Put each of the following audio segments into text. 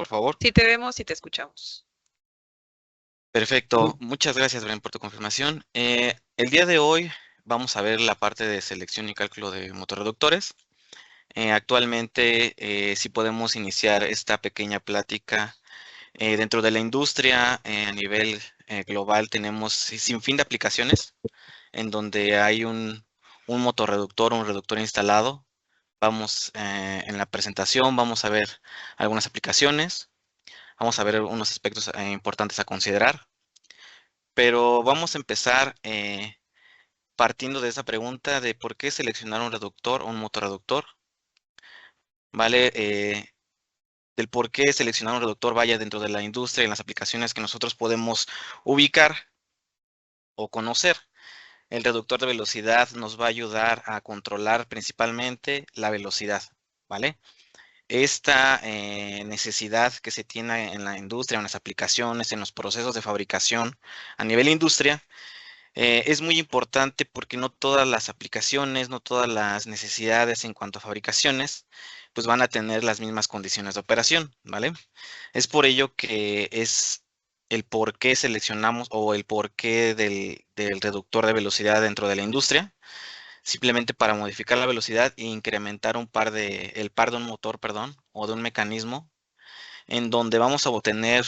por favor? Sí te vemos y te escuchamos. Perfecto, muchas gracias, Bren, por tu confirmación. El día de hoy vamos a ver la parte de selección y cálculo de motorreductores. Actualmente, si podemos iniciar esta pequeña plática dentro de la industria a nivel global, tenemos sin fin de aplicaciones en donde hay un motorreductor, un reductor instalado. Vamos en la presentación, vamos a ver algunas aplicaciones, vamos a ver unos aspectos importantes a considerar, pero vamos a empezar partiendo de esa pregunta de por qué seleccionar un reductor o un motorreductor, ¿vale? Del por qué seleccionar un reductor vaya dentro de la industria y en las aplicaciones que nosotros podemos ubicar o conocer. El reductor de velocidad nos va a ayudar a controlar principalmente la velocidad, ¿vale? Esta necesidad que se tiene en la industria, en las aplicaciones, en los procesos de fabricación a nivel industria, es muy importante porque no todas las aplicaciones, no todas las necesidades en cuanto a fabricaciones, pues van a tener las mismas condiciones de operación, ¿vale? Es por ello que es el por qué seleccionamos o el porqué del reductor de velocidad dentro de la industria, simplemente para modificar la velocidad e incrementar el par de un motor, perdón, o de un mecanismo en donde vamos a obtener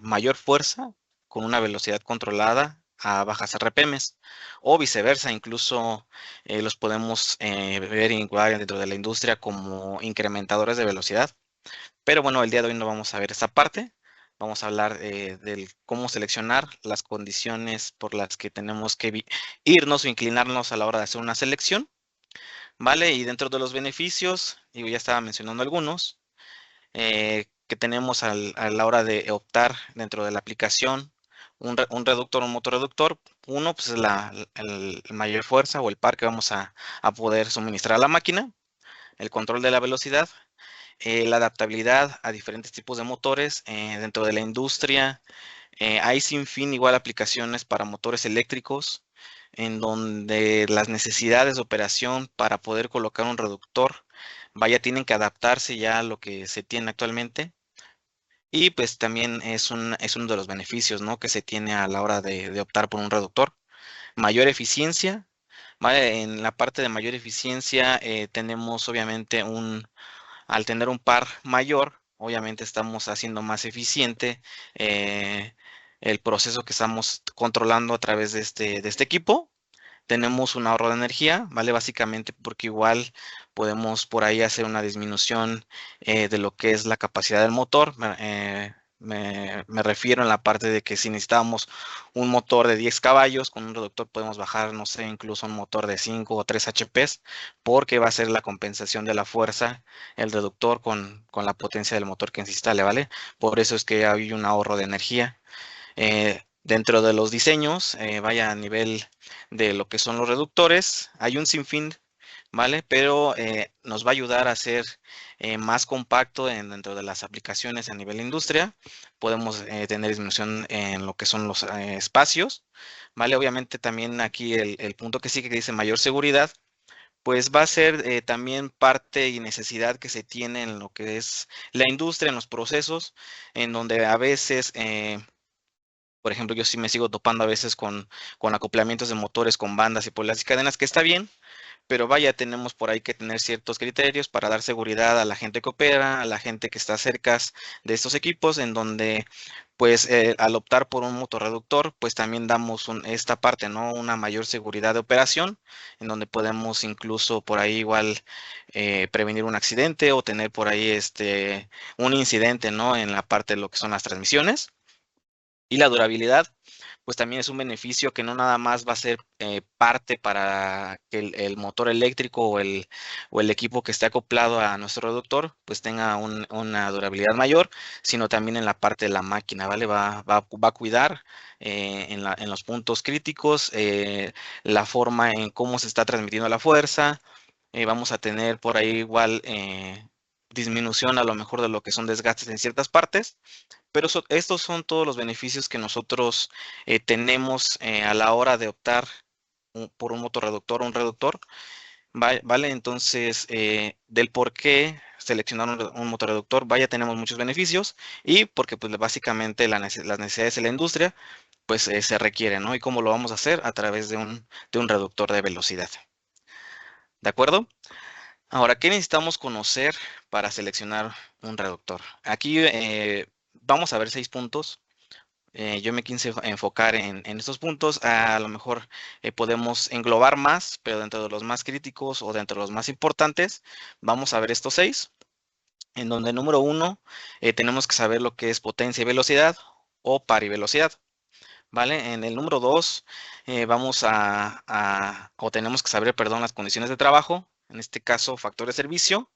mayor fuerza con una velocidad controlada a bajas RPMs o viceversa, incluso los podemos ver igual dentro de la industria como incrementadores de velocidad. Pero bueno, el día de hoy no vamos a ver esa parte. Vamos a hablar del cómo seleccionar las condiciones por las que tenemos que irnos o inclinarnos a la hora de hacer una selección, ¿vale? Y dentro de los beneficios, digo, ya estaba mencionando algunos, que tenemos a la hora de optar dentro de la aplicación, un reductor o un motorreductor. Uno, pues es el mayor fuerza o el par que vamos a poder suministrar a la máquina, el control de la velocidad, la adaptabilidad a diferentes tipos de motores dentro de la industria. Hay sin fin igual aplicaciones para motores eléctricos en donde las necesidades de operación para poder colocar un reductor, vaya, tienen que adaptarse ya a lo que se tiene actualmente. Y pues también es uno de los beneficios, ¿no?, que se tiene a la hora de optar por un reductor. Mayor eficiencia, ¿vale? En la parte de mayor eficiencia tenemos obviamente al tener un par mayor, obviamente estamos haciendo más eficiente el proceso que estamos controlando a través de este equipo. Tenemos un ahorro de energía, ¿vale? Básicamente porque igual podemos por ahí hacer una disminución de lo que es la capacidad del motor. Me refiero en la parte de que si necesitamos un motor de 10 caballos, con un reductor podemos bajar, no sé, incluso un motor de 5 o 3 HPs, porque va a ser la compensación de la fuerza, el reductor con la potencia del motor que se instale, ¿vale? Por eso es que hay un ahorro de energía. Dentro de los diseños, vaya a nivel de lo que son los reductores, hay un sinfín, ¿vale? Pero nos va a ayudar a ser más compacto dentro de las aplicaciones a nivel industria. Podemos tener disminución en lo que son los espacios, ¿vale? Obviamente también aquí el punto que sigue que dice mayor seguridad, pues va a ser también parte y necesidad que se tiene en lo que es la industria, en los procesos, en donde a veces por ejemplo, yo sí me sigo topando a veces con acoplamientos de motores con bandas y poleas y cadenas, que está bien, pero vaya, tenemos por ahí que tener ciertos criterios para dar seguridad a la gente que opera, a la gente que está cerca de estos equipos, en donde, pues, al optar por un motorreductor, pues también damos esta parte, ¿no? Una mayor seguridad de operación, en donde podemos incluso por ahí igual prevenir un accidente o tener por ahí un incidente, ¿no? En la parte de lo que son las transmisiones. Y la durabilidad, pues también es un beneficio que no nada más va a ser parte para que el motor eléctrico o el equipo que esté acoplado a nuestro reductor, pues tenga una durabilidad mayor, sino también en la parte de la máquina, ¿vale? Va a cuidar en los puntos críticos la forma en cómo se está transmitiendo la fuerza. Vamos a tener por ahí igual disminución a lo mejor de lo que son desgastes en ciertas partes, pero estos son todos los beneficios que nosotros tenemos a la hora de optar por un motorreductor o un reductor, ¿vale? Entonces, del por qué seleccionar un motorreductor, vaya, tenemos muchos beneficios y porque pues básicamente las necesidades de la industria pues se requieren, ¿no? ¿Y cómo lo vamos a hacer? A través de un reductor de velocidad. ¿De acuerdo? Ahora, ¿qué necesitamos conocer para seleccionar un reductor? Aquí vamos a ver 6 puntos. Yo me quise enfocar en estos puntos. A lo mejor podemos englobar más, pero dentro de los más críticos o dentro de los más importantes, vamos a ver estos 6, en donde número 1 tenemos que saber lo que es potencia y velocidad o par y velocidad. ¿Vale? En el número 2 vamos o tenemos que saber, perdón, las condiciones de trabajo, en este caso factor de servicio,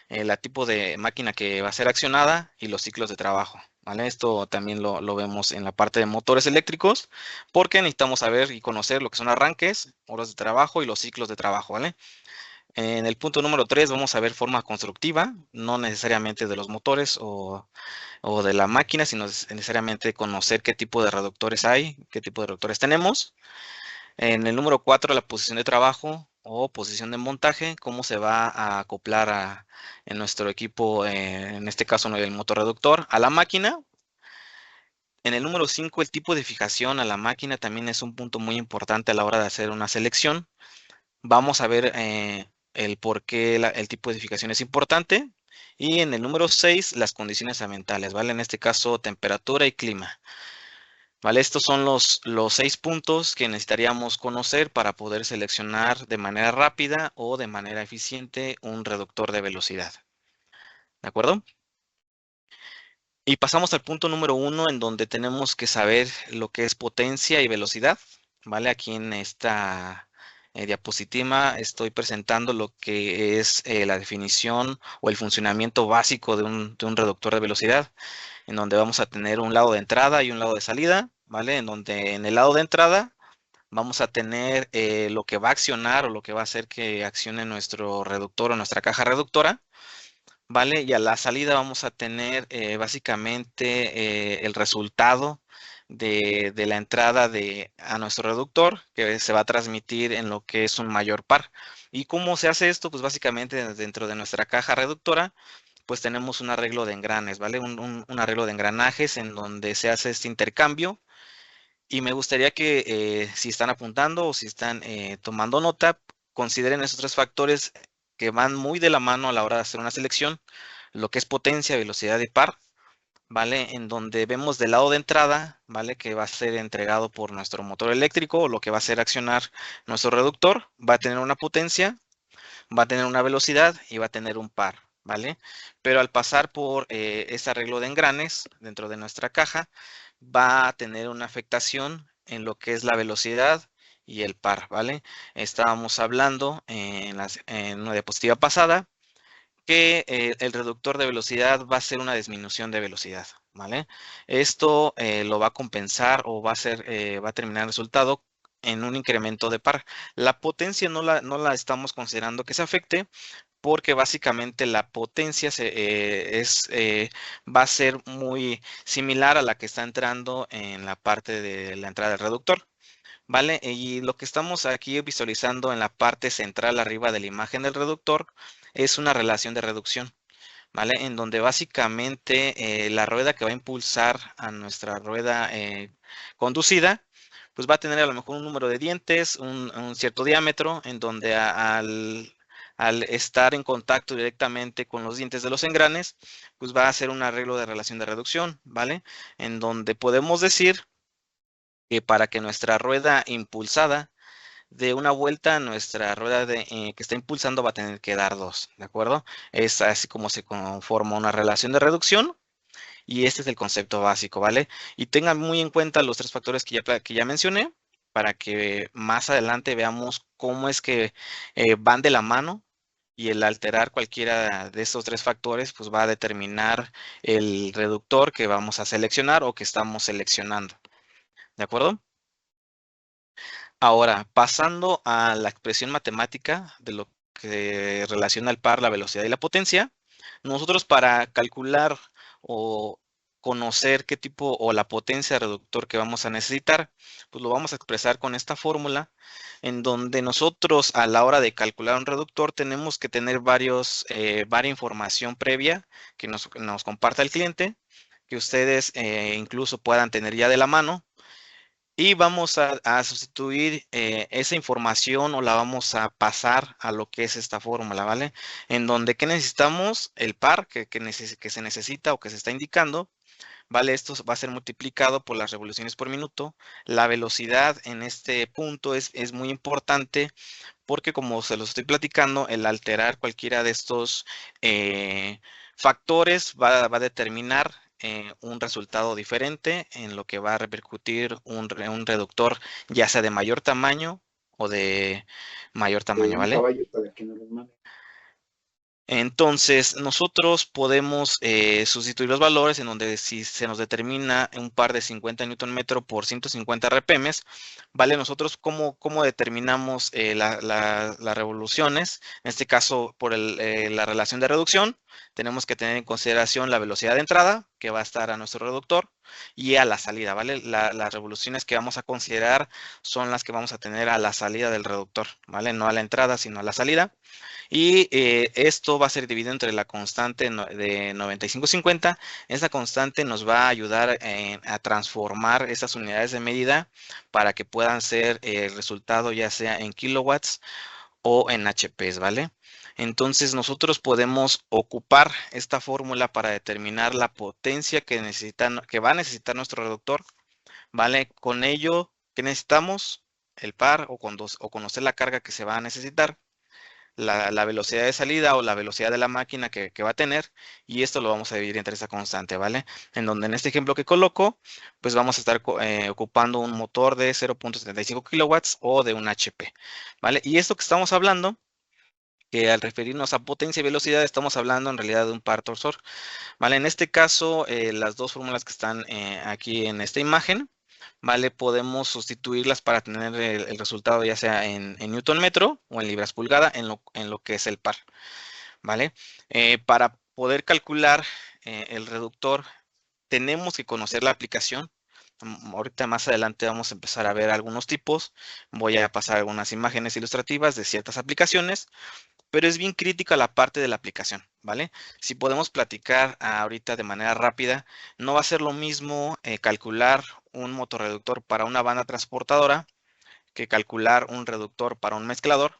el tipo de máquina que va a ser accionada y los ciclos de trabajo. ¿Vale? Esto también lo vemos en la parte de motores eléctricos, porque necesitamos saber y conocer lo que son arranques, horas de trabajo y los ciclos de trabajo. ¿Vale? En el punto número 3 vamos a ver forma constructiva, no necesariamente de los motores o de la máquina, sino necesariamente conocer qué tipo de reductores hay, qué tipo de reductores tenemos. En el número 4, la posición de trabajo o posición de montaje, cómo se va a acoplar en nuestro equipo, en este caso el motor reductor, a la máquina. En el número 5, el tipo de fijación a la máquina también es un punto muy importante a la hora de hacer una selección. Vamos a ver el por qué el tipo de fijación es importante. Y en el número 6, las condiciones ambientales, ¿vale? En este caso, temperatura y clima. ¿Vale? Estos son los 6 puntos que necesitaríamos conocer para poder seleccionar de manera rápida o de manera eficiente un reductor de velocidad. ¿De acuerdo? Y pasamos al punto número 1, en donde tenemos que saber lo que es potencia y velocidad. ¿Vale? Aquí en esta diapositiva estoy presentando lo que es la definición o el funcionamiento básico de un reductor de velocidad, en donde vamos a tener un lado de entrada y un lado de salida, ¿vale? En donde en el lado de entrada vamos a tener lo que va a accionar o lo que va a hacer que accione nuestro reductor o nuestra caja reductora, ¿vale? Y a la salida vamos a tener básicamente el resultado de la entrada a nuestro reductor, que se va a transmitir en lo que es un mayor par. ¿Y cómo se hace esto? Pues básicamente dentro de nuestra caja reductora, pues tenemos un arreglo de engranes, ¿vale? Un arreglo de engranajes en donde se hace este intercambio. Y me gustaría que si están apuntando o si están tomando nota, consideren esos 3 factores que van muy de la mano a la hora de hacer una selección, lo que es potencia, velocidad y par, ¿vale? En donde vemos del lado de entrada, ¿vale? Que va a ser entregado por nuestro motor eléctrico o lo que va a hacer accionar nuestro reductor, va a tener una potencia, va a tener una velocidad y va a tener un par, ¿vale? Pero al pasar por ese arreglo de engranes dentro de nuestra caja, va a tener una afectación en lo que es la velocidad y el par, ¿vale? Estábamos hablando en una diapositiva pasada que el reductor de velocidad va a ser una disminución de velocidad, ¿vale? Esto lo va a compensar o va a terminar el resultado en un incremento de par. La potencia no la estamos considerando que se afecte porque básicamente la potencia va a ser muy similar a la que está entrando en la parte de la entrada del reductor. ¿Vale? Y lo que estamos aquí visualizando en la parte central arriba de la imagen del reductor es una relación de reducción, ¿vale? En donde básicamente la rueda que va a impulsar a nuestra rueda conducida, pues va a tener a lo mejor un número de dientes, un cierto diámetro, en donde al estar en contacto directamente con los dientes de los engranes, pues va a hacer un arreglo de relación de reducción, ¿vale? En donde podemos decir que para que nuestra rueda impulsada dé una vuelta, nuestra rueda que está impulsando va a tener que dar 2, ¿de acuerdo? Es así como se conforma una relación de reducción y este es el concepto básico, ¿vale? Y tengan muy en cuenta los 3 factores que ya mencioné para que más adelante veamos cómo es que van de la mano y el alterar cualquiera de estos 3 factores pues va a determinar el reductor que vamos a seleccionar o que estamos seleccionando, ¿de acuerdo? Ahora, pasando a la expresión matemática de lo que relaciona el par, la velocidad y la potencia, nosotros para calcular o conocer qué tipo o la potencia de reductor que vamos a necesitar, pues lo vamos a expresar con esta fórmula, en donde nosotros a la hora de calcular un reductor tenemos que tener varia información previa que nos comparta el cliente, que ustedes incluso puedan tener ya de la mano. Y vamos a sustituir esa información o la vamos a pasar a lo que es esta fórmula, ¿vale? En donde ¿qué necesitamos? El par que se necesita o que se está indicando, ¿vale? Esto va a ser multiplicado por las revoluciones por minuto. La velocidad en este punto es muy importante porque como se los estoy platicando, el alterar cualquiera de estos factores va a determinar un resultado diferente en lo que va a repercutir un reductor, ya sea de mayor tamaño o de mayor tamaño, Un ¿vale? caballo para que no los mane. Entonces, nosotros podemos sustituir los valores en donde si se nos determina un par de 50 Newton metro por 150 RPM, ¿vale? Nosotros, ¿cómo determinamos las revoluciones? En este caso, por la relación de reducción, tenemos que tener en consideración la velocidad de entrada, que va a estar a nuestro reductor, y a la salida, ¿vale? Las revoluciones que vamos a considerar son las que vamos a tener a la salida del reductor, ¿vale? No a la entrada, sino a la salida. Y esto va a ser dividido entre la constante de 9550. Esta constante nos va a ayudar a transformar estas unidades de medida para que puedan ser el resultado ya sea en kilowatts o en HPs, ¿vale? Entonces nosotros podemos ocupar esta fórmula para determinar la potencia que va a necesitar nuestro reductor, ¿vale? Con ello, ¿qué necesitamos? El par o conocer la carga que se va a necesitar, la velocidad de salida o la velocidad de la máquina que va a tener, y esto lo vamos a dividir entre esa constante, ¿vale? En donde en este ejemplo que coloco, pues vamos a estar ocupando un motor de 0.75 kilowatts o de un HP, ¿vale? Y esto que estamos hablando, que al referirnos a potencia y velocidad, estamos hablando en realidad de un par torsor, ¿vale? En este caso, las dos fórmulas que están aquí en esta imagen, ¿vale? Podemos sustituirlas para tener el resultado ya sea en Newton metro o en libras pulgada en lo que es el par, ¿vale? Para poder calcular el reductor, tenemos que conocer la aplicación. Ahorita más adelante vamos a empezar a ver algunos tipos. Voy a pasar algunas imágenes ilustrativas de ciertas aplicaciones, pero es bien crítica la parte de la aplicación, ¿vale? Si podemos platicar ahorita de manera rápida, no va a ser lo mismo calcular un motorreductor para una banda transportadora que calcular un reductor para un mezclador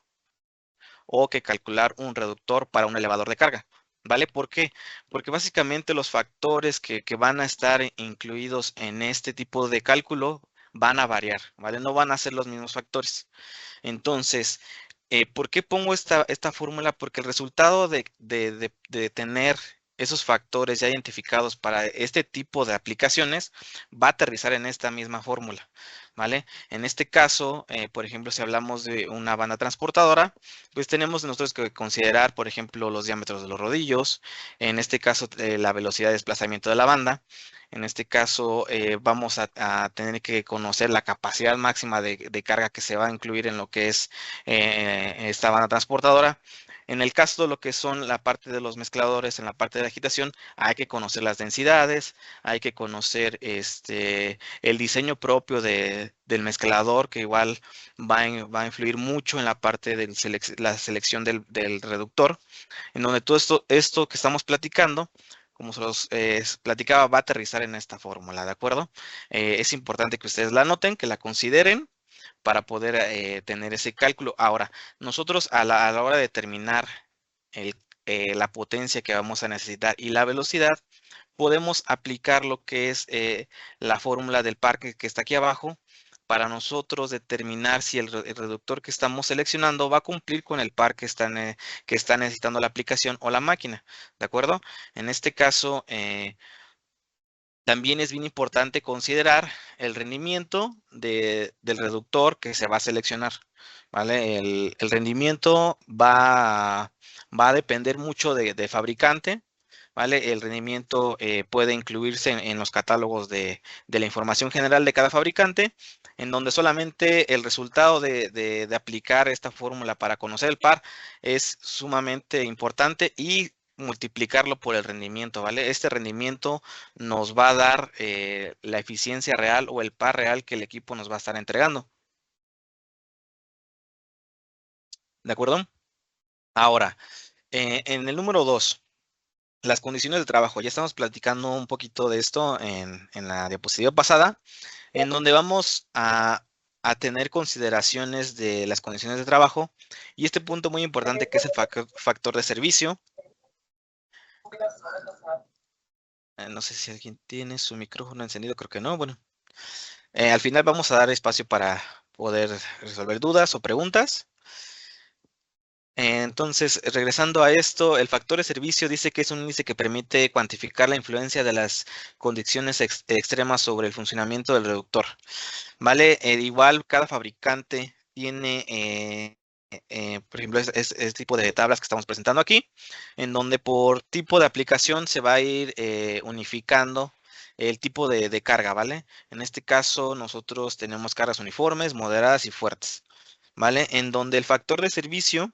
o que calcular un reductor para un elevador de carga, ¿vale? ¿Por qué? Porque básicamente los factores que van a estar incluidos en este tipo de cálculo van a variar, ¿vale? No van a ser los mismos factores. Entonces, ¿por qué pongo esta fórmula? Porque el resultado de tener esos factores ya identificados para este tipo de aplicaciones va a aterrizar en esta misma fórmula, ¿vale? En este caso, por ejemplo, si hablamos de una banda transportadora, pues tenemos nosotros que considerar, por ejemplo, los diámetros de los rodillos, en este caso, la velocidad de desplazamiento de la banda. En este caso, vamos a tener que conocer la capacidad máxima de carga que se va a incluir en lo que es esta banda transportadora. En el caso de lo que son la parte de los mezcladores, en la parte de la agitación, hay que conocer las densidades, hay que conocer el diseño propio del mezclador, que igual va a influir mucho en la parte de la selección del reductor, en donde todo esto que estamos platicando, como se los platicaba, va a aterrizar en esta fórmula, ¿de acuerdo? Es importante que ustedes la anoten, que la consideren para poder tener ese cálculo. Ahora, nosotros a la hora de determinar la potencia que vamos a necesitar y la velocidad, podemos aplicar lo que es la fórmula del parque que está aquí abajo para nosotros determinar si el reductor que estamos seleccionando va a cumplir con el par que está necesitando la aplicación o la máquina, ¿de acuerdo? En este caso, también es bien importante considerar el rendimiento del reductor que se va a seleccionar, ¿vale? El rendimiento va a depender mucho de fabricante, ¿vale? El rendimiento puede incluirse en los catálogos de la información general de cada fabricante, en donde solamente el resultado de aplicar esta fórmula para conocer el par es sumamente importante y multiplicarlo por el rendimiento, ¿vale? Este rendimiento nos va a dar la eficiencia real o el par real que el equipo nos va a estar entregando. ¿De acuerdo? Ahora, en el número 2, las condiciones de trabajo. Ya estamos platicando un poquito de esto en la diapositiva pasada, en donde vamos a tener consideraciones de las condiciones de trabajo y este punto muy importante que es el factor de servicio. No sé si alguien tiene su micrófono encendido, creo que no. Bueno, al final vamos a dar espacio para poder resolver dudas o preguntas. Entonces, regresando a esto, el factor de servicio dice que es un índice que permite cuantificar la influencia de las condiciones extremas sobre el funcionamiento del reductor. ¿Vale? Igual cada fabricante tiene, por ejemplo, es tipo de tablas que estamos presentando aquí, en donde por tipo de aplicación se va a ir unificando el tipo de carga, ¿vale? En este caso, nosotros tenemos cargas uniformes, moderadas y fuertes, ¿vale? En donde el factor de servicio,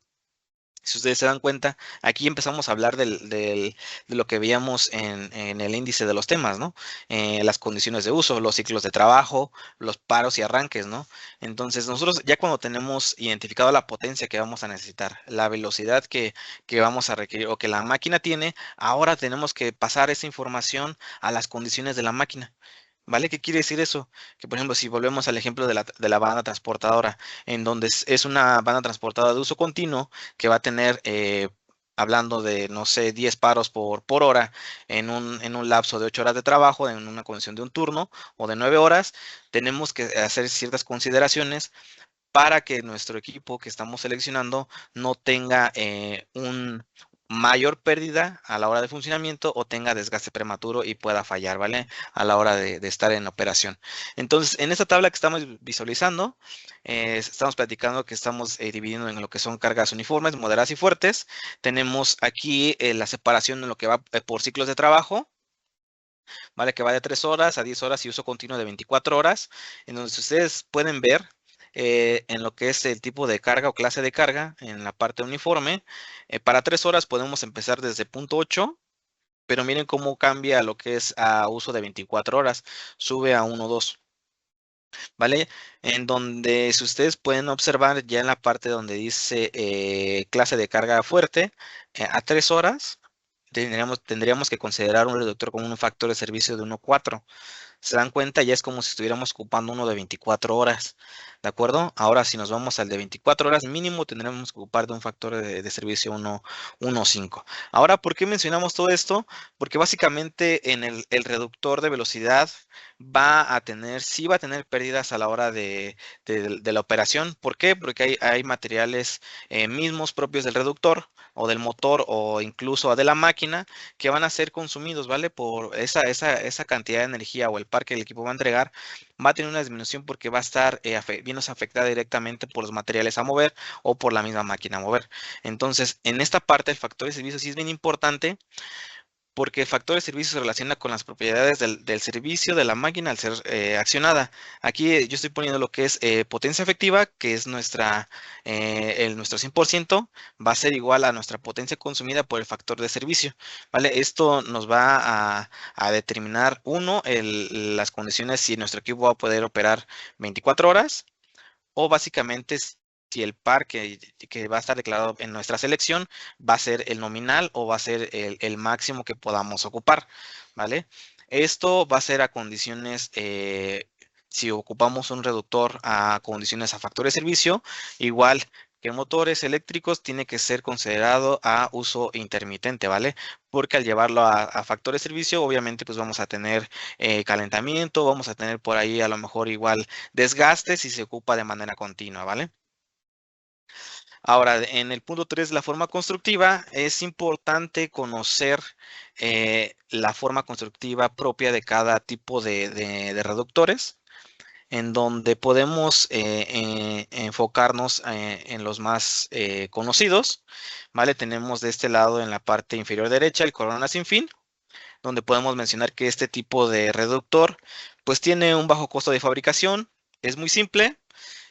si ustedes se dan cuenta, aquí empezamos a hablar de lo que veíamos en el índice de los temas, ¿no? Las condiciones de uso, los ciclos de trabajo, los paros y arranques, ¿no? Entonces, nosotros ya cuando tenemos identificado la potencia que vamos a necesitar, la velocidad que vamos a requerir o que la máquina tiene, ahora tenemos que pasar esa información a las condiciones de la máquina. ¿Vale? ¿Qué quiere decir eso? Que, por ejemplo, si volvemos al ejemplo de la banda transportadora, en donde es una banda transportadora de uso continuo que va a tener, hablando de, no sé, 10 paros por hora en un lapso de 8 horas de trabajo, en una condición de un turno o de 9 horas, tenemos que hacer ciertas consideraciones para que nuestro equipo que estamos seleccionando no tenga un mayor pérdida a la hora de funcionamiento o tenga desgaste prematuro y pueda fallar, ¿vale? A la hora de estar en operación. Entonces, en esta tabla que estamos visualizando, estamos platicando que estamos dividiendo en lo que son cargas uniformes, moderadas y fuertes. Tenemos aquí la separación en lo que va por ciclos de trabajo, ¿vale? Que va de 3 horas a 10 horas y uso continuo de 24 horas, en donde ustedes pueden ver en lo que es el tipo de carga o clase de carga en la parte uniforme. Para 3 horas podemos empezar desde punto 8, pero miren cómo cambia lo que es a uso de 24 horas, sube a 1.2, ¿vale? En donde si ustedes pueden observar ya en la parte donde dice clase de carga fuerte, a 3 horas tendríamos que considerar un reductor con un factor de servicio de 1.4. Se dan cuenta, ya es como si estuviéramos ocupando uno de 24 horas, ¿de acuerdo? Ahora, si nos vamos al de 24 horas, mínimo tendremos que ocupar de un factor de servicio 1.5. Ahora, ¿por qué mencionamos todo esto? Porque básicamente en el reductor de velocidad sí va a tener pérdidas a la hora de la operación. ¿Por qué? Porque hay materiales mismos propios del reductor o del motor o incluso de la máquina que van a ser consumidos, ¿vale? Por esa cantidad de energía o el par que el equipo va a entregar, va a tener una disminución porque va a estar viéndose afectada directamente por los materiales a mover o por la misma máquina a mover. Entonces, en esta parte, el factor de servicio sí es bien importante porque el factor de servicio se relaciona con las propiedades del servicio de la máquina al ser accionada. Aquí yo estoy poniendo lo que es potencia efectiva, que es nuestro 100%, va a ser igual a nuestra potencia consumida por el factor de servicio, ¿vale? Esto nos va a determinar, uno, las condiciones si nuestro equipo va a poder operar 24 horas o básicamente si el par que va a estar declarado en nuestra selección va a ser el nominal o va a ser el máximo que podamos ocupar, ¿vale? Esto va a ser a condiciones, si ocupamos un reductor a condiciones a factor de servicio, igual que motores eléctricos tiene que ser considerado a uso intermitente, ¿vale? Porque al llevarlo a factor de servicio, obviamente, pues vamos a tener calentamiento, vamos a tener por ahí a lo mejor igual desgaste si se ocupa de manera continua, ¿vale? Ahora, en el punto 3, la forma constructiva, es importante conocer la forma constructiva propia de cada tipo de reductores, en donde podemos enfocarnos en los más conocidos, ¿vale? Tenemos de este lado en la parte inferior derecha el corona sin fin, donde podemos mencionar que este tipo de reductor pues tiene un bajo costo de fabricación, es muy simple,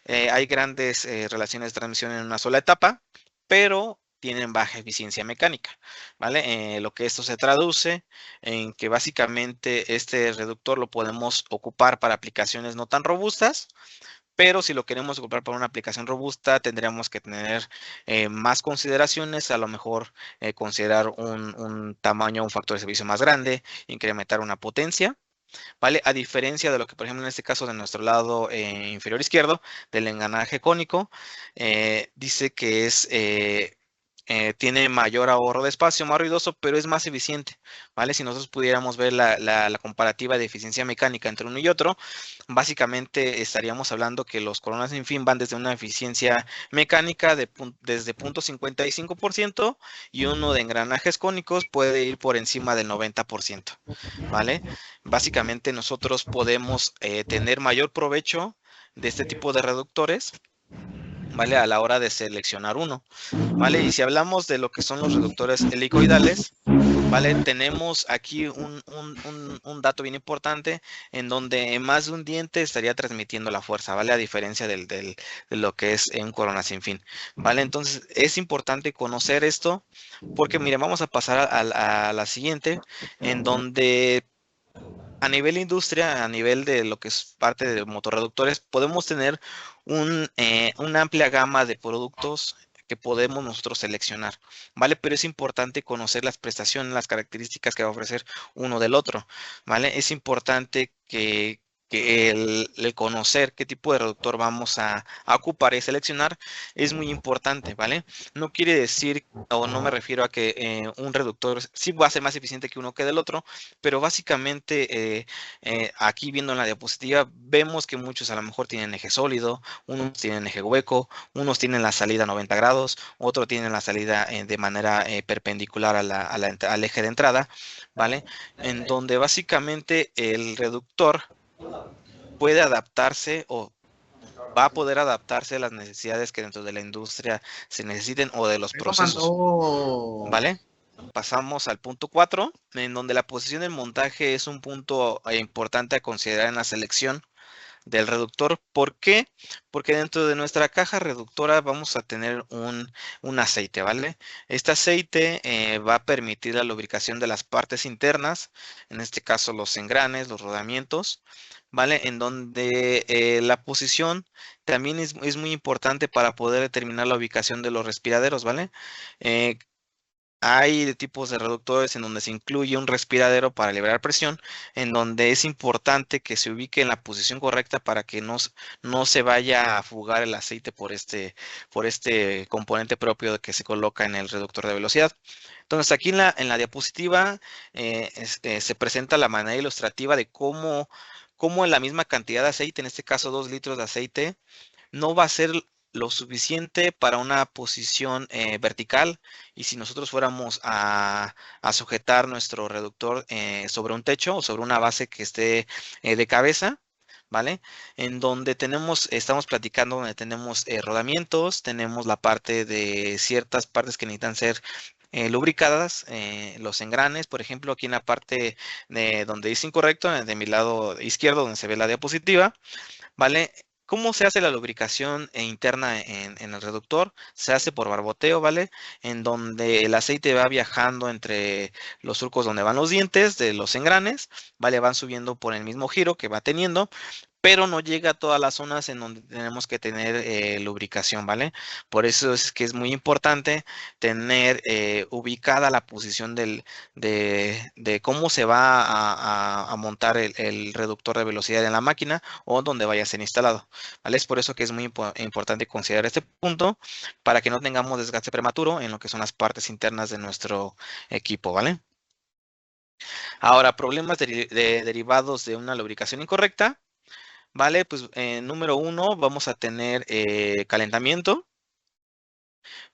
hay grandes relaciones de transmisión en una sola etapa, pero tienen baja eficiencia mecánica, ¿vale? Lo que esto se traduce en que básicamente este reductor lo podemos ocupar para aplicaciones no tan robustas, pero si lo queremos ocupar para una aplicación robusta, tendríamos que tener más consideraciones, a lo mejor considerar un tamaño, un factor de servicio más grande, incrementar una potencia. ¿Vale? A diferencia de lo que, por ejemplo, en este caso de nuestro lado inferior izquierdo, del engranaje cónico, dice que tiene mayor ahorro de espacio, más ruidoso, pero es más eficiente, ¿vale? Si nosotros pudiéramos ver la comparativa de eficiencia mecánica entre uno y otro, básicamente estaríamos hablando que los Coronas sin fin van desde una eficiencia mecánica desde 0.55% y uno de engranajes cónicos puede ir por encima del 90%, ¿vale? Básicamente nosotros podemos tener mayor provecho de este tipo de reductores, ¿vale? A la hora de seleccionar uno, ¿vale? Y si hablamos de lo que son los reductores helicoidales, ¿vale? Tenemos aquí un dato bien importante en donde en más de un diente estaría transmitiendo la fuerza, ¿vale? A diferencia de lo que es en corona sin fin, ¿vale? Entonces es importante conocer esto porque, mire, vamos a pasar a la siguiente, en donde a nivel industria, a nivel de lo que es parte de motorreductores, podemos tener una amplia gama de productos que podemos nosotros seleccionar, ¿vale? Pero es importante conocer las prestaciones, las características que va a ofrecer uno del otro, ¿vale? Es importante que el conocer qué tipo de reductor vamos a ocupar y seleccionar es muy importante, ¿vale? No quiere decir, o no me refiero a que un reductor sí va a ser más eficiente que uno que del otro, pero básicamente aquí viendo en la diapositiva vemos que muchos a lo mejor tienen eje sólido, unos tienen eje hueco, unos tienen la salida a 90 grados, otros tienen la salida de manera perpendicular al eje de entrada, ¿vale? En donde básicamente el reductor puede adaptarse o va a poder adaptarse a las necesidades que dentro de la industria se necesiten o de los Eso procesos, mandó. ¿vale? Pasamos al punto 4, en donde la posición del montaje es un punto importante a considerar en la selección del reductor. ¿Por qué? Porque dentro de nuestra caja reductora vamos a tener un aceite, ¿vale? Este aceite va a permitir la lubricación de las partes internas, en este caso los engranes, los rodamientos, ¿vale? En donde la posición también es muy importante para poder determinar la ubicación de los respiraderos, ¿vale? Hay tipos de reductores en donde se incluye un respiradero para liberar presión, en donde es importante que se ubique en la posición correcta para que no se vaya a fugar el aceite por este componente propio que se coloca en el reductor de velocidad. Entonces aquí en la diapositiva se presenta la manera ilustrativa de cómo en la misma cantidad de aceite, en este caso 2 litros de aceite, no va a ser lo suficiente para una posición vertical, y si nosotros fuéramos a sujetar nuestro reductor sobre un techo o sobre una base que esté de cabeza, ¿vale? En donde estamos platicando, donde tenemos rodamientos, tenemos la parte de ciertas partes que necesitan ser lubricadas, los engranes, por ejemplo, aquí en la parte de donde dice incorrecto, de mi lado izquierdo, donde se ve la diapositiva, ¿vale? ¿Cómo se hace la lubricación interna en el reductor? Se hace por barboteo, ¿vale? En donde el aceite va viajando entre los surcos donde van los dientes de los engranes, ¿vale? Van subiendo por el mismo giro que va teniendo, pero no llega a todas las zonas en donde tenemos que tener lubricación, ¿vale? Por eso es que es muy importante tener ubicada la posición de cómo se va a montar el reductor de velocidad en la máquina o donde vaya a ser instalado, ¿vale? Es por eso que es muy importante considerar este punto para que no tengamos desgaste prematuro en lo que son las partes internas de nuestro equipo, ¿vale? Ahora, problemas derivados de una lubricación incorrecta. Vale, pues número 1 vamos a tener calentamiento,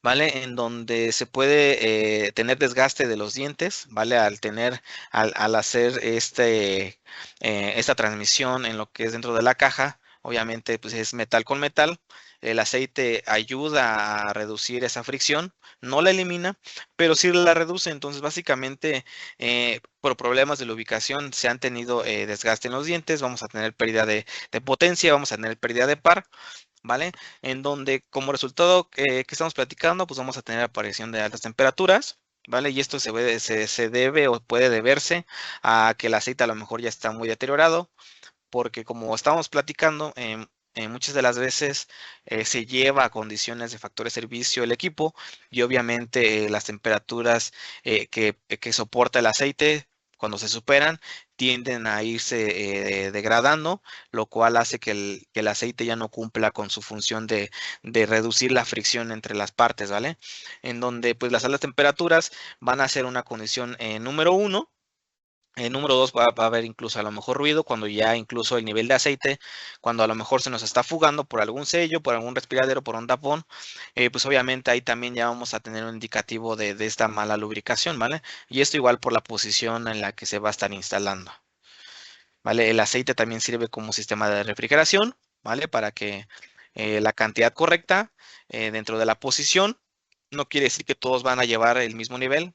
¿vale? En donde se puede tener desgaste de los dientes, ¿vale? Al hacer esta transmisión en lo que es dentro de la caja, obviamente pues es metal con metal. El aceite ayuda a reducir esa fricción, no la elimina, pero sí la reduce. Entonces, básicamente, por problemas de lubricación se han tenido desgaste en los dientes, vamos a tener pérdida de potencia, vamos a tener pérdida de par. ¿vale? En donde como resultado que estamos platicando, pues vamos a tener aparición de altas temperaturas, ¿vale? Y esto se debe o puede deberse a que el aceite a lo mejor ya está muy deteriorado, porque como estábamos platicando, muchas de las veces se lleva a condiciones de factor de servicio el equipo y obviamente las temperaturas que soporta el aceite cuando se superan tienden a irse degradando, lo cual hace que el aceite ya no cumpla con su función de reducir la fricción entre las partes, ¿vale? En donde pues las altas temperaturas van a ser una condición número uno. Número dos, va a haber incluso a lo mejor ruido cuando ya incluso el nivel de aceite, cuando a lo mejor se nos está fugando por algún sello, por algún respiradero, por un tapón, pues obviamente ahí también ya vamos a tener un indicativo de esta mala lubricación, ¿vale? Y esto igual por la posición en la que se va a estar instalando, ¿vale? El aceite también sirve como sistema de refrigeración, ¿vale? Para que la cantidad correcta dentro de la posición, no quiere decir que todos van a llevar el mismo nivel,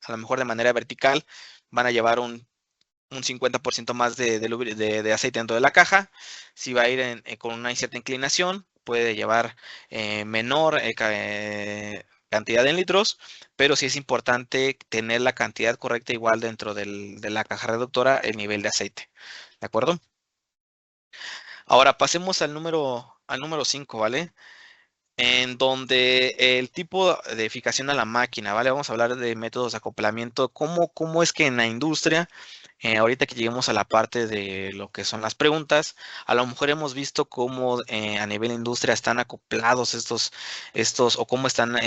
a lo mejor de manera vertical van a llevar un 50% más de aceite dentro de la caja. Si va a ir con una cierta inclinación, puede llevar menor cantidad en litros, pero sí es importante tener la cantidad correcta igual dentro de la caja reductora, el nivel de aceite. ¿De acuerdo? Ahora pasemos al número 5, ¿vale? En donde el tipo de fijación a la máquina, ¿vale? Vamos a hablar de métodos de acoplamiento, cómo es que en la industria, ahorita que lleguemos a la parte de lo que son las preguntas, a lo mejor hemos visto cómo a nivel industria están acoplados o cómo están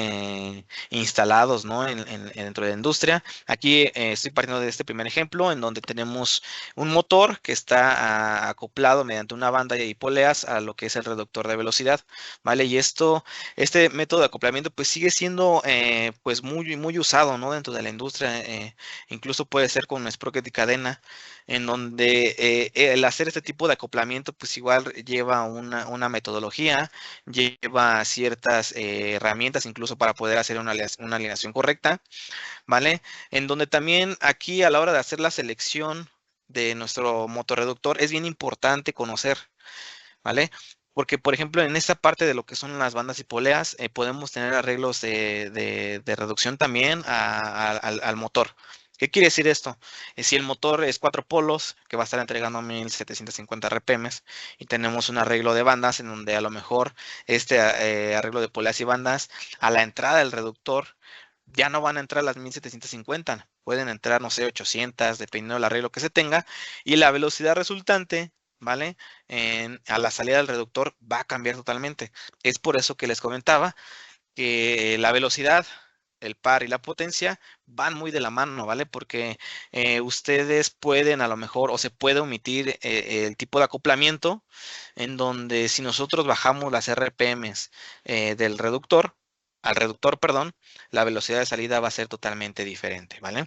instalados, ¿no? Dentro de la industria. Aquí estoy partiendo de este primer ejemplo, en donde tenemos un motor que está acoplado mediante una banda y poleas a lo que es el reductor de velocidad, ¿vale? Y este método de acoplamiento pues sigue siendo pues muy usado, ¿no? Dentro de la industria, incluso puede ser con sprocket y cadena, en donde el hacer este tipo de acoplamiento pues igual lleva una metodología, lleva ciertas herramientas incluso para poder hacer una alineación correcta, ¿vale? En donde también aquí a la hora de hacer la selección de nuestro motorreductor es bien importante conocer, ¿vale? Porque, por ejemplo, en esta parte de lo que son las bandas y poleas, podemos tener arreglos de reducción también al motor. ¿Qué quiere decir esto? Si el motor es 4 polos, que va a estar entregando 1750 RPMs, y tenemos un arreglo de bandas en donde a lo mejor este arreglo de poleas y bandas, a la entrada del reductor, ya no van a entrar las 1750, pueden entrar, no sé, 800, dependiendo del arreglo que se tenga, y la velocidad resultante, ¿vale? A la salida del reductor va a cambiar totalmente. Es por eso que les comentaba que la velocidad, el par y la potencia van muy de la mano, ¿vale? Porque ustedes pueden a lo mejor o se puede omitir el tipo de acoplamiento en donde si nosotros bajamos las RPMs del reductor, al reductor, perdón, la velocidad de salida va a ser totalmente diferente, ¿vale?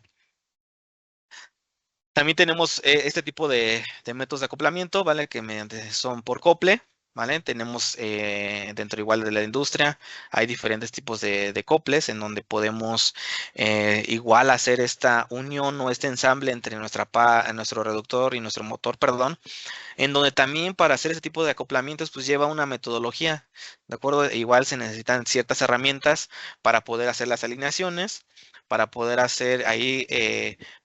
También tenemos este tipo de métodos de acoplamiento, ¿vale? Que mediante son por cople, ¿vale? Tenemos dentro igual de la industria, hay diferentes tipos de coples en donde podemos igual hacer esta unión o este ensamble entre nuestro reductor y nuestro motor, perdón, en donde también para hacer ese tipo de acoplamientos pues lleva una metodología, ¿de acuerdo? Igual se necesitan ciertas herramientas para poder hacer las alineaciones, para poder hacer ahí,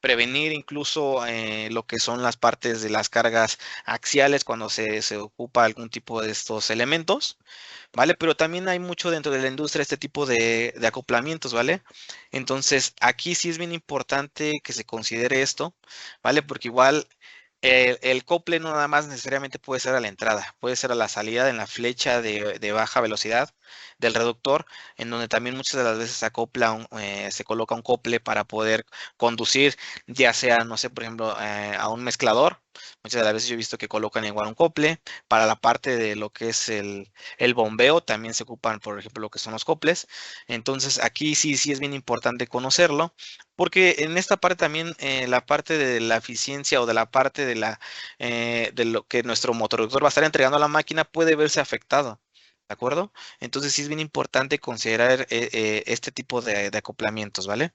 prevenir incluso lo que son las partes de las cargas axiales cuando se ocupa algún tipo de estos elementos, ¿vale? Pero también hay mucho dentro de la industria este tipo de acoplamientos, ¿vale? Entonces, aquí sí es bien importante que se considere esto, ¿vale? Porque igual el cople no nada más necesariamente puede ser a la entrada, puede ser a la salida en la flecha de baja velocidad del reductor, en donde también muchas de las veces se coloca un cople para poder conducir, ya sea, no sé, por ejemplo, a un mezclador. Muchas de las veces yo he visto que colocan igual un cople. Para la parte de lo que es el bombeo, también se ocupan, por ejemplo, lo que son los coples. Entonces, aquí sí es bien importante conocerlo. Porque en esta parte también, la parte de la eficiencia o de la parte de lo que nuestro motorreductor va a estar entregando a la máquina puede verse afectado. ¿De acuerdo? Entonces sí es bien importante considerar este tipo de acoplamientos, ¿vale?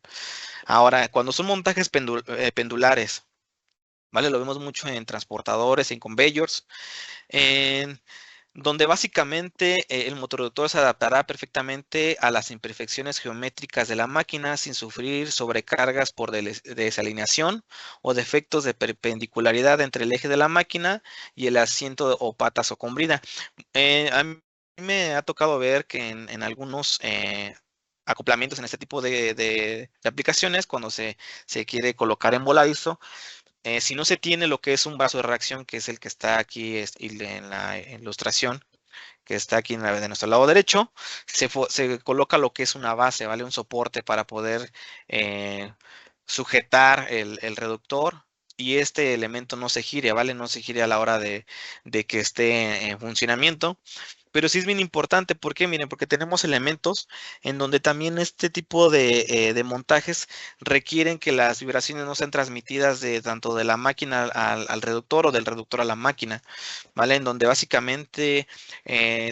Ahora, cuando son montajes pendulares, ¿vale? Lo vemos mucho en transportadores, en conveyors. donde básicamente el motorreductor se adaptará perfectamente a las imperfecciones geométricas de la máquina sin sufrir sobrecargas por desalineación o defectos de perpendicularidad entre el eje de la máquina y el asiento o patas o con brida. A mí me ha tocado ver que en algunos acoplamientos en este tipo de aplicaciones, cuando se quiere colocar en voladizo, si no se tiene lo que es un brazo de reacción, que es el que está aquí en la ilustración, que está aquí de nuestro lado derecho, se coloca lo que es una base, ¿vale? Un soporte para poder eh, sujetar el reductor y este elemento no se gire, ¿vale? No se gire a la hora de que esté en funcionamiento. Pero sí es bien importante, ¿por qué? Miren, porque tenemos elementos en donde también este tipo de montajes requieren que las vibraciones no sean transmitidas de tanto de la máquina al reductor o del reductor a la máquina, ¿vale? En donde básicamente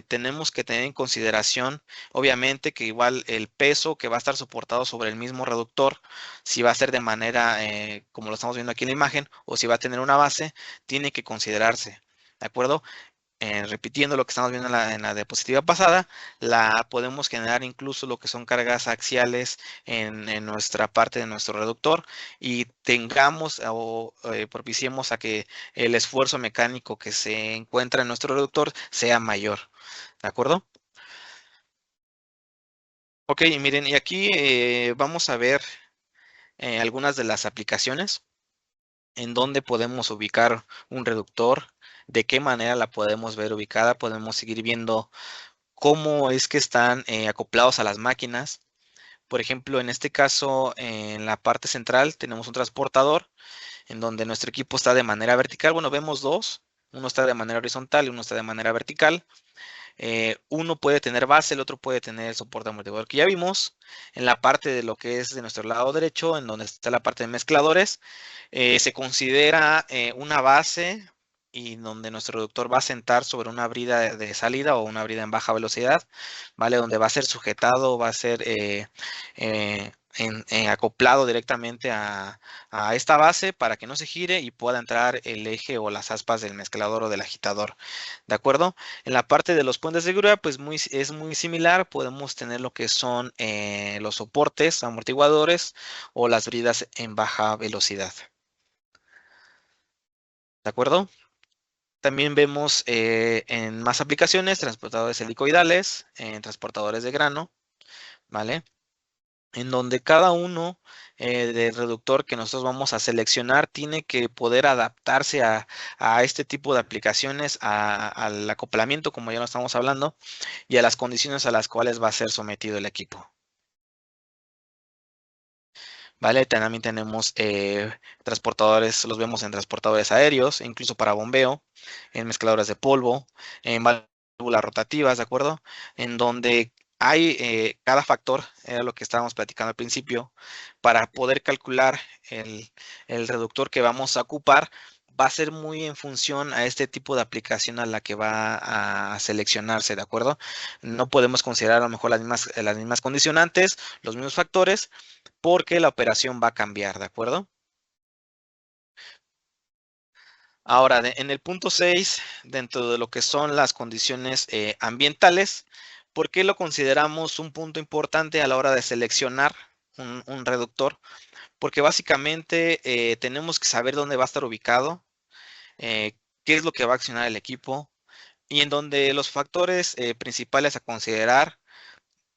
tenemos que tener en consideración, obviamente, que igual el peso que va a estar soportado sobre el mismo reductor, si va a ser de manera, como lo estamos viendo aquí en la imagen, o si va a tener una base, tiene que considerarse, ¿de acuerdo? Repitiendo lo que estamos viendo en la diapositiva pasada, podemos generar incluso lo que son cargas axiales en nuestra parte de nuestro reductor y tengamos o propiciemos a que el esfuerzo mecánico que se encuentra en nuestro reductor sea mayor. ¿De acuerdo? Ok, miren, y aquí vamos a ver algunas de las aplicaciones en donde podemos ubicar un reductor, de qué manera la podemos ver ubicada, podemos seguir viendo cómo es que están acoplados a las máquinas. Por ejemplo, en este caso, en la parte central tenemos un transportador en donde nuestro equipo está de manera vertical. Bueno, vemos dos, uno está de manera horizontal y uno está de manera vertical. Uno puede tener base, el otro puede tener soporte amortiguador que ya vimos. En la parte de lo que es de nuestro lado derecho, en donde está la parte de mezcladores, se considera una base y donde nuestro reductor va a sentar sobre una brida de salida o una brida en baja velocidad, ¿vale? Donde va a ser sujetado, va a ser acoplado directamente a esta base para que no se gire y pueda entrar el eje o las aspas del mezclador o del agitador, ¿de acuerdo? En la parte de los puentes de grúa, pues es muy similar, podemos tener lo que son los soportes amortiguadores o las bridas en baja velocidad. ¿De acuerdo? También vemos en más aplicaciones transportadores helicoidales, transportadores de grano, ¿vale? En donde cada uno del reductor que nosotros vamos a seleccionar tiene que poder adaptarse a este tipo de aplicaciones, al acoplamiento, como ya lo estamos hablando, y a las condiciones a las cuales va a ser sometido el equipo. ¿Vale? También tenemos transportadores, los vemos en transportadores aéreos, incluso para bombeo, en mezcladores de polvo, en válvulas rotativas, ¿de acuerdo? En donde hay cada factor, era lo que estábamos platicando al principio, para poder calcular el reductor que vamos a ocupar, va a ser muy en función a este tipo de aplicación a la que va a seleccionarse, ¿de acuerdo? No podemos considerar a lo mejor las mismas condicionantes, los mismos factores, porque la operación va a cambiar, ¿de acuerdo? Ahora, en el punto 6, dentro de lo que son las condiciones ambientales, ¿por qué lo consideramos un punto importante a la hora de seleccionar un reductor? Porque básicamente tenemos que saber dónde va a estar ubicado, qué es lo que va a accionar el equipo y en donde los factores principales a considerar.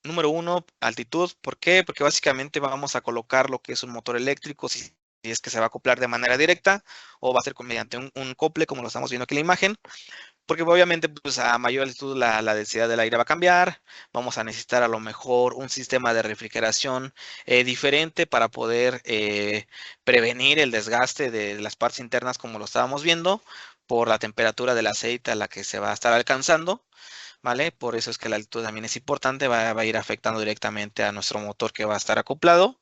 Número uno, altitud. ¿Por qué? Porque básicamente vamos a colocar lo que es un motor eléctrico, si es que se va a acoplar de manera directa o va a ser mediante un cople, como lo estamos viendo aquí en la imagen. Porque obviamente pues, a mayor altitud la densidad del aire va a cambiar. Vamos a necesitar a lo mejor un sistema de refrigeración diferente para poder prevenir el desgaste de las partes internas, como lo estábamos viendo, por la temperatura del aceite a la que se va a estar alcanzando. ¿Vale? Por eso es que la altitud también es importante, va a ir afectando directamente a nuestro motor que va a estar acoplado,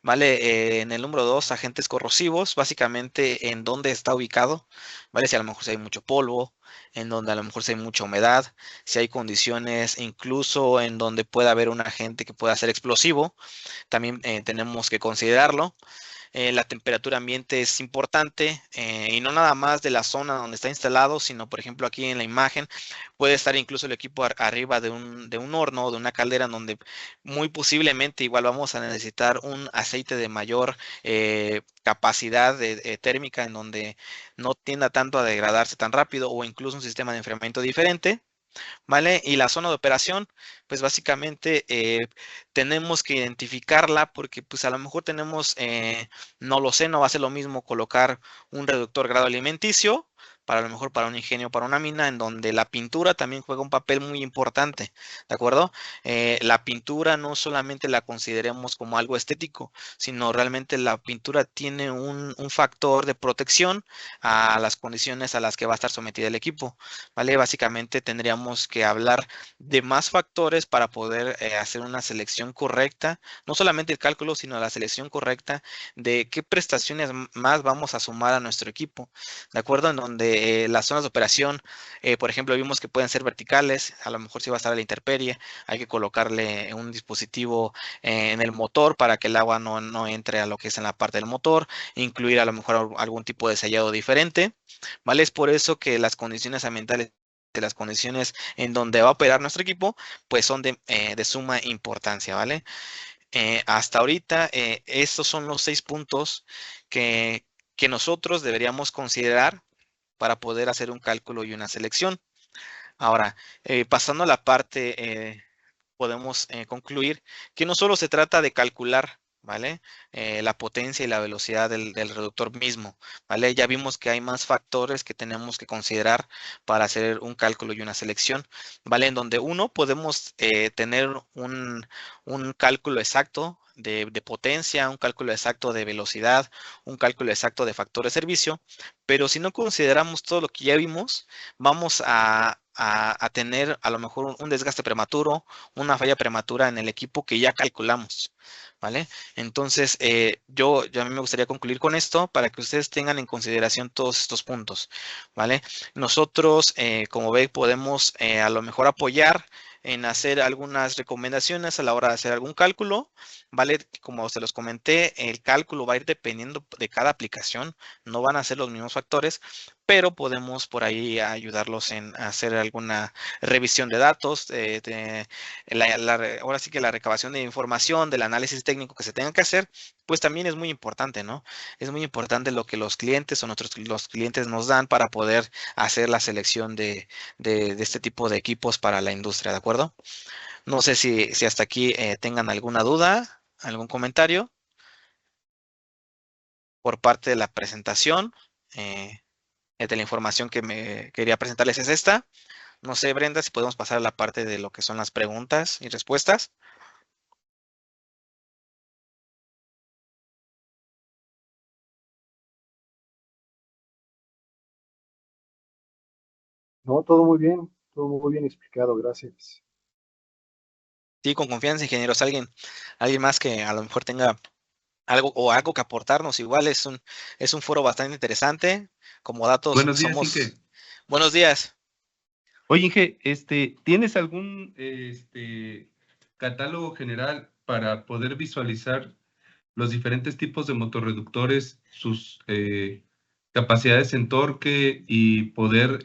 ¿vale? En el número 2, agentes corrosivos, básicamente en dónde está ubicado, ¿vale? Si a lo mejor si hay mucho polvo, en donde a lo mejor si hay mucha humedad, si hay condiciones incluso en donde pueda haber un agente que pueda ser explosivo, también tenemos que considerarlo. La temperatura ambiente es importante y no nada más de la zona donde está instalado, sino por ejemplo aquí en la imagen puede estar incluso el equipo arriba de un horno o de una caldera en donde muy posiblemente igual vamos a necesitar un aceite de mayor capacidad térmica en donde no tienda tanto a degradarse tan rápido o incluso un sistema de enfriamiento diferente. ¿Vale? Y la zona de operación, pues básicamente tenemos que identificarla porque pues a lo mejor tenemos, no lo sé, no va a ser lo mismo colocar un reductor grado alimenticio, para a lo mejor para un ingenio, para una mina, en donde la pintura también juega un papel muy importante, ¿de acuerdo? La pintura no solamente la consideremos como algo estético, sino realmente la pintura tiene un factor de protección a las condiciones a las que va a estar sometida el equipo. ¿Vale? Básicamente tendríamos que hablar de más factores para poder hacer una selección correcta, no solamente el cálculo, sino la selección correcta de qué prestaciones más vamos a sumar a nuestro equipo, ¿de acuerdo? En donde las zonas de operación, por ejemplo, vimos que pueden ser verticales, a lo mejor si va a estar a la intemperie, hay que colocarle un dispositivo en el motor para que el agua no entre a lo que es en la parte del motor, incluir a lo mejor algún tipo de sellado diferente. ¿Vale? Es por eso que las condiciones ambientales de las condiciones en donde va a operar nuestro equipo, pues son de suma importancia, ¿vale? Hasta ahorita, estos son los 6 puntos que, que nosotros deberíamos considerar para poder hacer un cálculo y una selección. Ahora, pasando a la parte podemos concluir que no solo se trata de calcular, ¿vale? La potencia y la velocidad del reductor mismo, ¿vale? Ya vimos que hay más factores que tenemos que considerar para hacer un cálculo y una selección, ¿vale? En donde uno podemos tener un cálculo exacto de potencia, un cálculo exacto de velocidad, un cálculo exacto de factor de servicio, pero si no consideramos todo lo que ya vimos, vamos a tener a lo mejor un desgaste prematuro, una falla prematura en el equipo que ya calculamos, ¿vale? Entonces, a mí me gustaría concluir con esto para que ustedes tengan en consideración todos estos puntos, ¿vale? Nosotros, como ve, podemos a lo mejor apoyar en hacer algunas recomendaciones a la hora de hacer algún cálculo, ¿vale? Como se los comenté, el cálculo va a ir dependiendo de cada aplicación, no van a ser los mismos factores, pero podemos por ahí ayudarlos en hacer alguna revisión de datos, ahora sí que la recabación de información, del análisis técnico que se tenga que hacer, pues también es muy importante, ¿no? Es muy importante lo que los clientes o los clientes nos dan para poder hacer la selección de este tipo de equipos para la industria, ¿de acuerdo? No sé si hasta aquí tengan alguna duda, algún comentario por parte de la presentación. eh, de la información que me quería presentarles es esta. No sé, Brenda, si podemos pasar a la parte de lo que son las preguntas y respuestas. No, todo muy bien explicado, gracias. Sí, con confianza, ingenieros. Alguien más que a lo mejor tenga algo que aportarnos. Igual es un foro bastante interesante. Como datos Buenos días, Inge. somos. Buenos días. Oye, Inge, ¿tienes algún catálogo general para poder visualizar los diferentes tipos de motorreductores, sus capacidades en torque y poder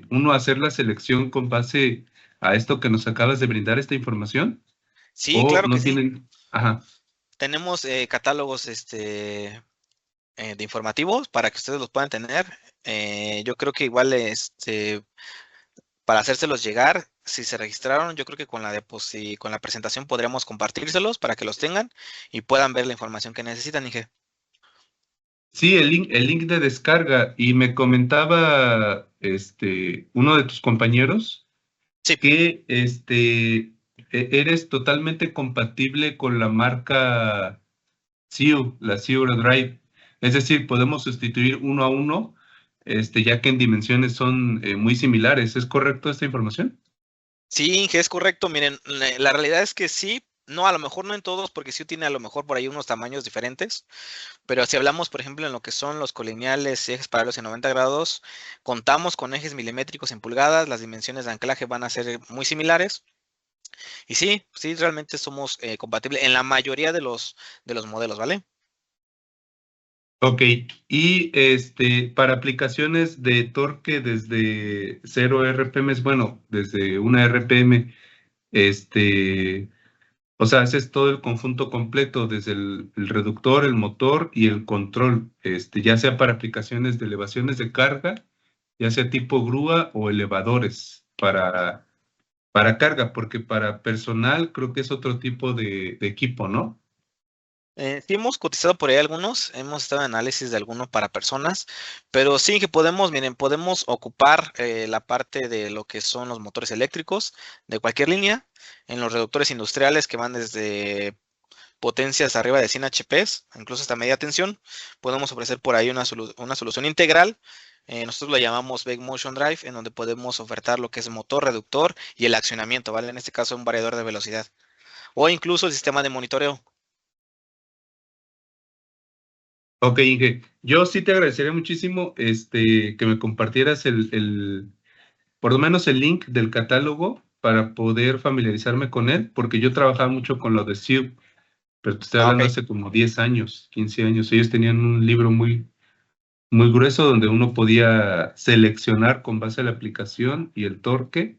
uno hacer la selección con base a esto que nos acabas de brindar esta información? Sí, ¿O claro que no sí. tienen? Ajá. Tenemos catálogos de informativos para que ustedes los puedan tener. Yo creo que igual para hacérselos llegar, si se registraron, yo creo que con la presentación podríamos compartírselos para que los tengan y puedan ver la información que necesitan, Inge. Sí, el link de descarga. Y me comentaba uno de tus compañeros Sí, que eres totalmente compatible con la marca Zio, la Zio Drive. Es decir, podemos sustituir uno a uno, ya que en dimensiones son muy similares. ¿Es correcto esta información? sí, Inge, es correcto. Miren, la realidad es que sí. No, a lo mejor no en todos, porque sí tiene a lo mejor por ahí unos tamaños diferentes, pero si hablamos, por ejemplo, en lo que son los colineales, ejes paralelos en 90 grados, contamos con ejes milimétricos en pulgadas, las dimensiones de anclaje van a ser muy similares. Y sí, sí, realmente somos compatibles en la mayoría de los modelos, ¿vale? Ok, y para aplicaciones de torque desde 0 RPM, bueno, desde una RPM, o sea, haces todo el conjunto completo, desde el reductor, el motor y el control, ya sea para aplicaciones de elevaciones de carga, ya sea tipo grúa o elevadores para carga, porque para personal creo que es otro tipo de equipo, ¿no? Sí hemos cotizado por ahí algunos, hemos estado en análisis de alguno para personas, pero sí que podemos, miren, podemos ocupar la parte de lo que son los motores eléctricos de cualquier línea, en los reductores industriales que van desde potencias arriba de 100 HPs, incluso hasta media tensión, podemos ofrecer por ahí una solución integral. Nosotros la llamamos Bake Motion Drive, en donde podemos ofertar lo que es motor, reductor y el accionamiento, ¿vale? En este caso un variador de velocidad o incluso el sistema de monitoreo. Ok, Inge, yo sí te agradecería muchísimo que me compartieras por lo menos el link del catálogo para poder familiarizarme con él, porque yo trabajaba mucho con lo de SIUP, pero te estoy Ah, hablando ok. hace como 10 años, 15 años. Ellos tenían un libro muy, muy grueso donde uno podía seleccionar con base a la aplicación y el torque,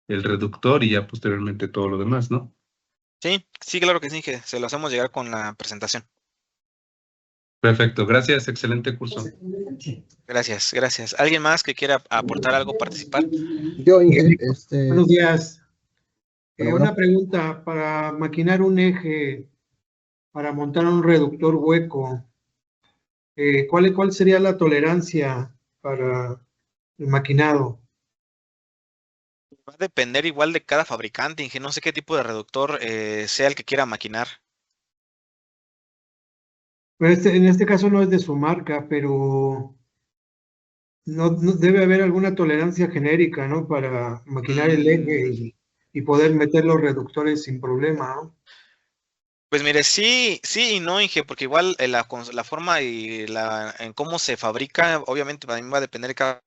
el reductor y ya posteriormente todo lo demás, ¿no? Sí, sí, claro que sí, que se lo hacemos llegar con la presentación. Perfecto, gracias, excelente curso. Gracias, gracias. ¿Alguien más que quiera aportar algo, participar? Yo, Inge, Buenos días. bueno, Una pregunta, para maquinar un eje, para montar un reductor hueco, ¿cuál sería la tolerancia para el maquinado? Va a depender igual de cada fabricante, Inge. No sé qué tipo de reductor sea el que quiera maquinar. Pues en este caso no es de su marca, pero no debe haber alguna tolerancia genérica, ¿no? Para maquinar el eje Mm, y poder meter los reductores sin problema, ¿no? Pues mire, sí, sí y no, Inge, porque igual la forma y en cómo se fabrica, obviamente también va a depender de cada.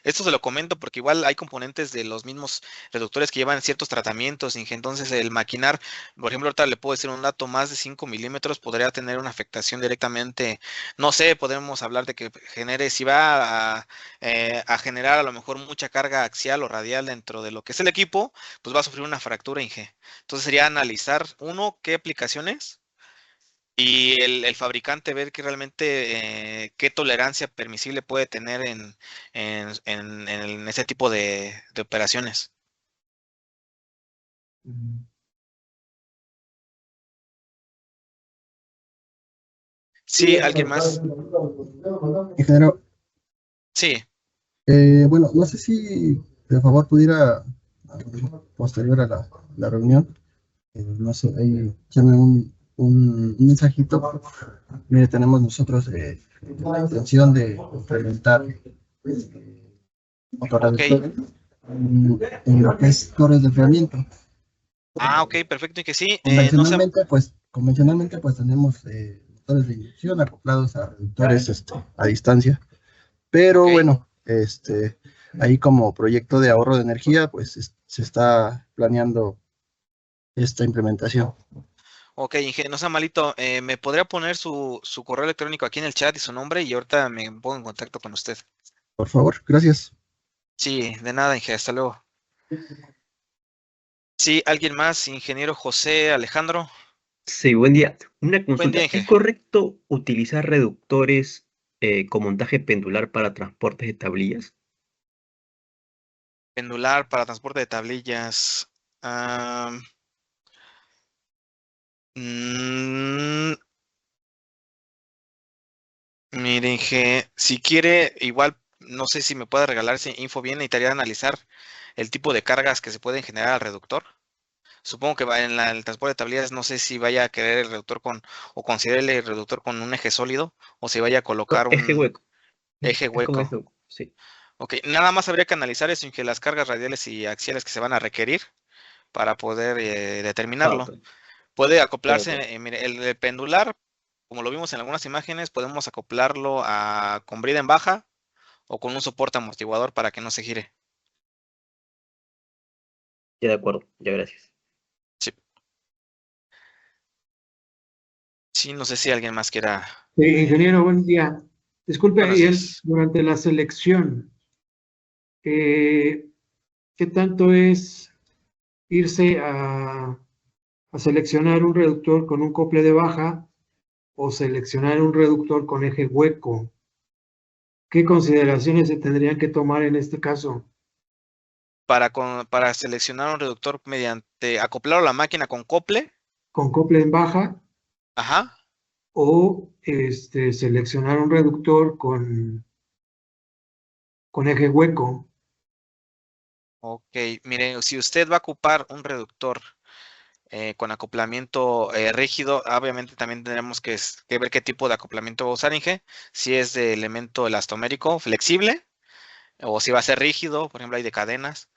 Esto se lo comento porque igual hay componentes de los mismos reductores que llevan ciertos tratamientos, Inge. Entonces el maquinar, por ejemplo, ahorita le puedo decir un dato, más de 5 milímetros podría tener una afectación directamente, no sé, podemos hablar de que genere, si va a generar a lo mejor mucha carga axial o radial dentro de lo que es el equipo, pues va a sufrir una fractura, Inge. Entonces sería analizar, uno, qué aplicaciones. Y el fabricante ver que realmente qué tolerancia permisible puede tener en ese tipo de operaciones. Sí, ¿alguien más? ingeniero, Sí, bueno, no sé si de favor pudiera, posterior a la reunión, no sé, ahí llame un mensajito. Mire, tenemos nosotros la intención de implementar ok. motorreductores en lo que es torres de enfriamiento. Ah, ok, perfecto, y que sí, no sé, Convencionalmente, pues tenemos motores de inyección acoplados a reductores a distancia. Pero ok, bueno, ahí como proyecto de ahorro de energía, pues se está planeando esta implementación. ok, Inge, no sea malito, ¿me podría poner su correo electrónico aquí en el chat y su nombre y ahorita me pongo en contacto con usted? Por favor, gracias. Sí, de nada, Inge, hasta luego. Sí, ¿alguien más? Ingeniero José Alejandro. Sí, buen día. Una Buen día, consulta. ¿Es Inge. correcto utilizar reductores con montaje pendular para transportes de tablillas? Pendular para transporte de tablillas. Ah, mm, Mire, Inge, si quiere, igual, no sé si me puede regalar esa info bien, necesitaría analizar el tipo de cargas que se pueden generar al reductor. Supongo que va el transporte de tablillas, no sé si vaya a querer el reductor o considere el reductor con un eje sólido, o si vaya a No, colocar eje un hueco. eje Es con hueco. eje hueco, sí. Ok, nada más habría que analizar eso, Inge, las cargas radiales y axiales que se van a requerir para poder Ah, determinarlo. ok. Puede De acuerdo. acoplarse, mire, el pendular, como lo vimos en algunas imágenes, podemos acoplarlo con brida en baja o con un soporte amortiguador para que no se gire. Ya de acuerdo. Ya, gracias. Sí, sí, no sé si alguien más quiera Ingeniero, buen día. Disculpe, Buenos y días. durante la selección, ¿qué tanto es irse a seleccionar un reductor con un acople de baja o seleccionar un reductor con eje hueco? ¿Qué consideraciones se tendrían que tomar en este caso? Para seleccionar un reductor mediante acoplar a la máquina con acople. ¿Con acople en baja Ajá. o seleccionar un reductor con eje hueco? Ok, mire, si usted va a ocupar un reductor con acoplamiento rígido, obviamente también tendremos que ver qué tipo de acoplamiento va a usar, Inge. Si es de elemento elastomérico flexible o si va a ser rígido, por ejemplo, hay de cadenas.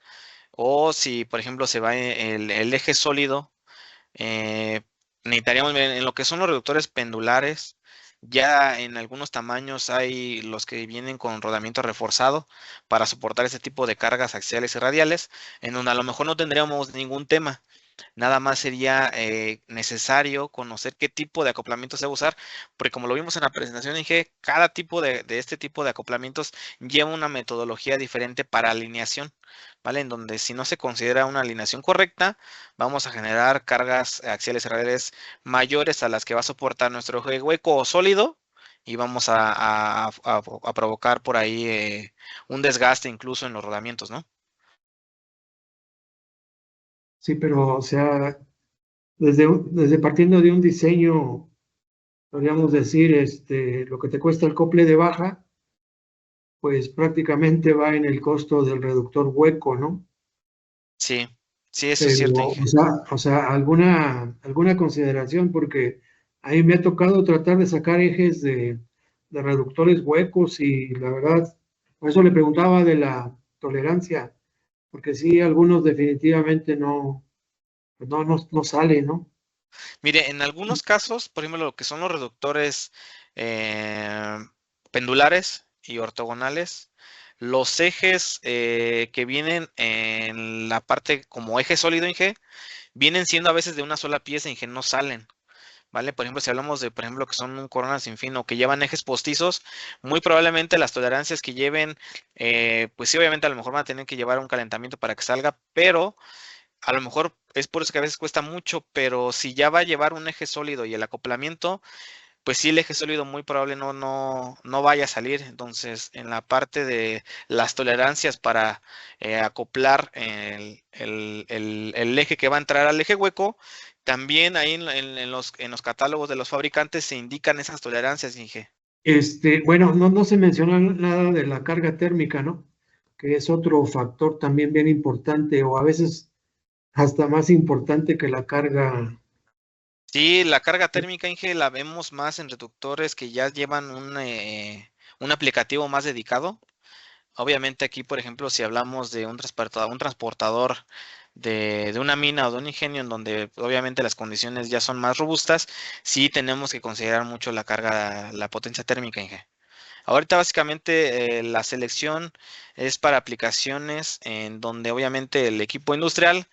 O si, por ejemplo, se va el eje sólido, eh, necesitaríamos ver en lo que son los reductores pendulares. Ya en algunos tamaños hay los que vienen con rodamiento reforzado para soportar ese tipo de cargas axiales y radiales, en donde a lo mejor no tendríamos ningún tema. Nada más sería necesario conocer qué tipo de acoplamiento se va a usar, porque como lo vimos en la presentación, dije, cada tipo de este tipo de acoplamientos lleva una metodología diferente para alineación, ¿vale? En donde si no se considera una alineación correcta, vamos a generar cargas axiales y radiales mayores a las que va a soportar nuestro eje hueco o sólido, y vamos a provocar por ahí un desgaste incluso en los rodamientos, ¿no? Sí, pero o sea, desde partiendo de un diseño, podríamos decir, lo que te cuesta el acople de baja, pues prácticamente va en el costo del reductor hueco, ¿no? Sí, sí, eso es Pero, cierto, Inge. o sea, alguna consideración, porque a mí me ha tocado tratar de sacar ejes de reductores huecos y la verdad, por eso le preguntaba de la tolerancia, porque sí, algunos definitivamente no sale, ¿no? Mire, en algunos casos, por ejemplo, lo que son los reductores eh, pendulares y ortogonales, los ejes que vienen en la parte como eje sólido, Inge, vienen siendo a veces de una sola pieza, Inge, no salen. ¿Vale? Por ejemplo, si hablamos de, por ejemplo, que son un corona sin fin o que llevan ejes postizos, muy probablemente las tolerancias que lleven, pues sí, obviamente a lo mejor van a tener que llevar un calentamiento para que salga, pero a lo mejor es por eso que a veces cuesta mucho, pero si ya va a llevar un eje sólido y el acoplamiento, pues sí, el eje sólido muy probable no vaya a salir. Entonces, en la parte de las tolerancias para acoplar el eje que va a entrar al eje hueco, también ahí en los catálogos de los fabricantes se indican esas tolerancias, Inge. Bueno, no se menciona nada de la carga térmica, ¿no? Que es otro factor también bien importante, o a veces hasta más importante que la carga. Sí, la carga térmica, Inge, la vemos más en reductores que ya llevan un aplicativo más dedicado. Obviamente aquí, por ejemplo, si hablamos de un transportador de una mina o de un ingenio en donde obviamente las condiciones ya son más robustas, sí tenemos que considerar mucho la carga, la potencia térmica, Inge. Ahorita básicamente la selección es para aplicaciones en donde obviamente el equipo industrial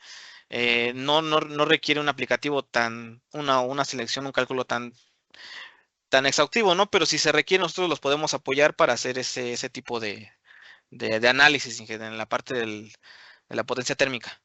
no requiere un aplicativo una selección, un cálculo tan exhaustivo, ¿no? Pero si se requiere, nosotros los podemos apoyar para hacer ese tipo de análisis en la parte de la potencia térmica.